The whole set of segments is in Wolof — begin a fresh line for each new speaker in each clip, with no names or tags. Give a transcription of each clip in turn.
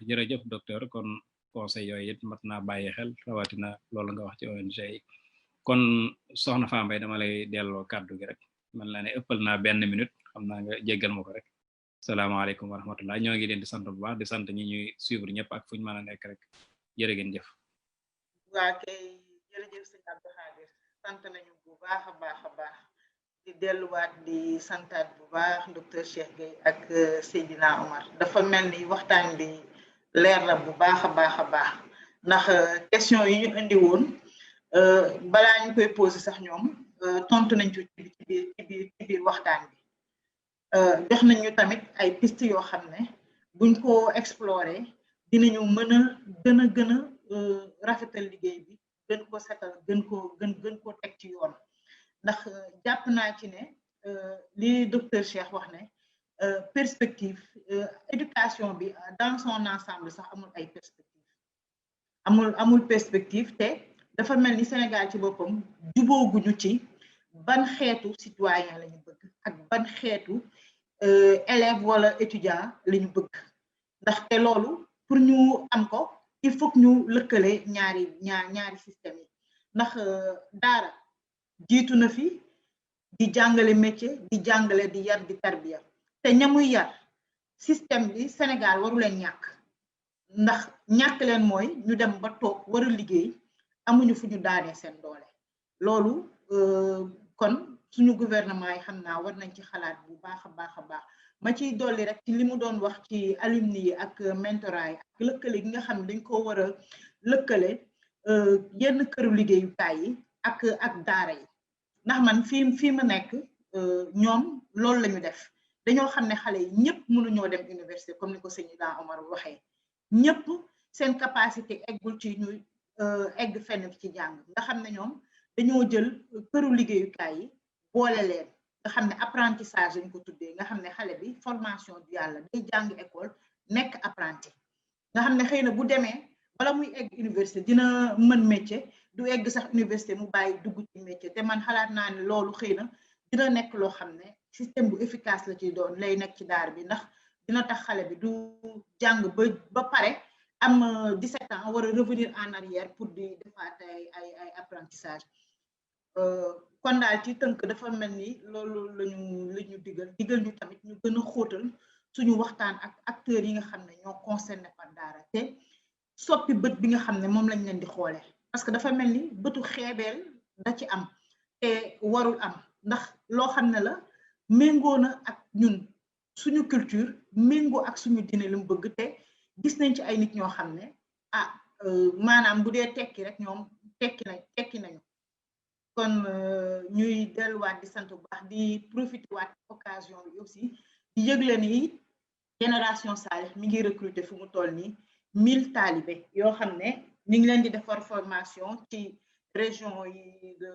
jërëjëf docteur kon conseil yooyu it mat naa bàyyi xel rawatina loolu nga wax ci ONG yi kon soxna Fambaye dama lay delloo kàddu gi rek man la ne ëppal naa benn minute xam naa nga jéggal ma ko rek salaamaaleykum wa rahmatullah ñoo ngi leen di sant bu baax di sant ñi ñuy suivre ñëpp ak fu ñu mën a nekk rek jërë ngeen jëf.
waa kay jërëjëf sëñ Abdou Khadir sant nañu bu baax a baax di delluwaat di santaat bu baax docteur Cheikh Gueye ak Seydina Omar dafa mel ni waxtaan bi leer la bu baax a baax ndax question yi ñu indi woon balaa ñu koy posé sax ñoom tontu nañ ci biir waxtaan bi jox nañu tamit ay piste yoo xam ne buñ ko exploré dinañu mën a gën a rafetal liggéey bi gën ko setal gën ko teg ci yoon ndax jàpp naa ci ne li docteur Cheikh wax ne perspective éducation bi dans son ensemble sax amul ay perspective amul perspective te dafa mel ni Sénégal ci boppam jubooguñu ci ban xeetu citoyen lañu bëgg ak ban xeetu élève wala étudiant lañu bëgg ndaxte loolu pour ñu am ko il faut que ñu lëkkale ñaari système yi ndax daara jiitu na fi di jàngale métier di jàngale di yar di tarbiya te ñamuy yar système bi Sénégal waru leen ñàkk ndax ñàkk leen mooy ñu dem ba toog war a liggéey amuñu fu ñu daanee seen doole loolu kon suñu gouvernement yi xam naa war nañ ci xalaat bu baax a baax ma ciy dolli rek ci li mu doon wax ci alumni yi ak mentorat yi ak lëkkale gi nga xam ne dañ ko war a lëkkale yenn këru liggéeyukaay yi ak daara yi ndax man fii ma nekk ñoom loolu la ñu def dañoo xam ne xale yi ñëpp mënuñoo dem université comme ni ko sëñ Ida Omar waxee ñëpp seen capacité eggul ci ñuy egg fenn ci jàng nga xam ne ñoom dañoo jël këru liggéeyukaay yi boole leen nga xam ne apprentissage lañ ko tuddee nga xam ne xale bi formation duale day jàng école nekk apprenti nga xam ne xëy na bu demee bala muy egg université dina mën métier du egg sax université mu bàyyi dugg ci métier te man xalaat naa ne loolu xëy na dina nekk loo xam ne système bu efficace la ci doon lay nekk ci daar bi ndax dina tax xale bi du jàng ba pare am 17 ans war a revenir en arrière pour di defaat ay apprentissage kon daal ci tënk dafa mel ni loolu lañu digal ñu tamit ñu gën a xóotal suñu waxtaan ak acteurs yi nga xam ne ñoo concerné par daara te soppi bët bi nga xam ne moom lañ leen di xoolee parce que dafa mel ni bëtu xeebeel da ci am te warul am ndax loo xam ne la méngoo na ak ñun suñu culture méngoo ak suñu diine lu mu bëgg te gis nañ ci ay nit ñoo xam ne maanaam bu dee tekki rek ñoom tekki nañu kon ñuy delluwaat di sant bu baax di profiter waat occasion bi aussi di yëgle ni génération Salih mi ngi recruter fu mu toll nii 1000 talibé yoo xam ne ñu ngi leen di defar formation ci région yi de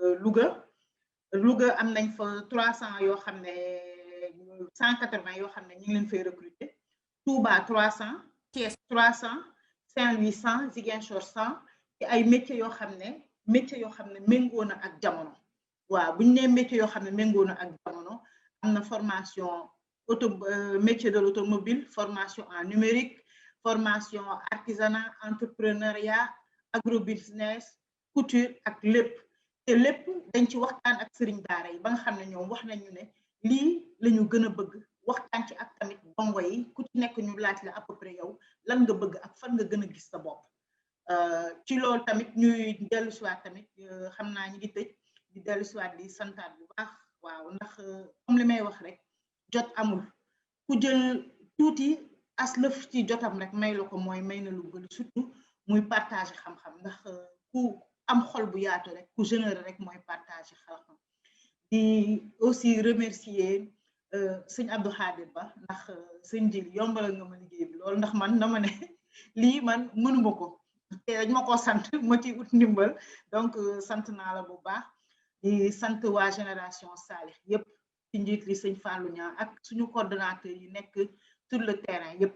Louga am nañ fa 300 yoo xam ne 180 yoo xam ne ñu ngi leen fay recruter Touba 300 Thiès 300 Saint-Louis 100 Ziguinchor 100 ci ay métiers yoo xam ne méngoo na ak jamono waaw bu ñu nee métiers yoo xam ne méngoo na ak jamono am na formation métier de l'automobile formation en numérique formation artisanat entrepreneuriat agrobusiness couture ak lépp te lépp dañ ci waxtaan ak sëriñ daara yi ba nga xam ne ñoom wax nañu ne lii la ñu gën a bëgg waxtaan ci ak tamit dongo yi ku ci nekk ñu laaj la à peu près yow lan nga bëgg ak fan nga gën a gis sa bopp ci loolu tamit ñuy dellu siwaat tamit xam naa ñu ngi tëj di dellu siwaat di santaat bu baax waaw ndax comme li may wax rek jot amul ku jël tuuti as lëf ci jotam rek may la ko mooy may na lu bëri surtout muy partager xam-xam ndax ku am xol bu yaatu rek ku généreux rek mooy partager xam-xam di aussi remercier sëñ Abdou Khadir Ba ndax sëñ Jil yombalal nga ma liggéey bi loolu ndax man dama ne lii man mënuma ko te dañ ma ko sant ma ci ut ndimbal donc sant naa la bu baax di sant waa génération Salih yépp ci njiit li sëñ Fallou Niang ak suñu coordonnateur yi nekk sur le terrain yépp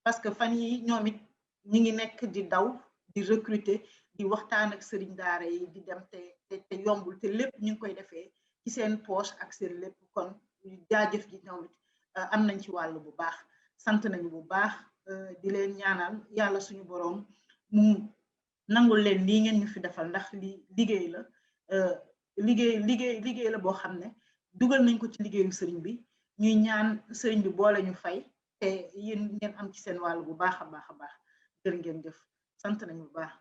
parce que fan yi ñoom it ñi ngi nekk di daw di recruter di waxtaan ak sëriñ daara yi di dem te yombul te lépp ñu ngi koy defee ci seen poche ak seen lépp kon jaajëf ji ñoom it am nañ ci wàll bu baax sant nañu bu baax di leen ñaanal yàlla suñu boroom mu nangul leen lii ngeen ñu fi defal ndax li liggéey la liggéey la boo xam ne dugal nañ ko ci liggéeyu sëriñ bi ñuy ñaan sëriñ bi boole ñu fay te yéen ngeen am ci seen wàll bu baax a baax a baax jërë ngeen jëf sant nañu bu baax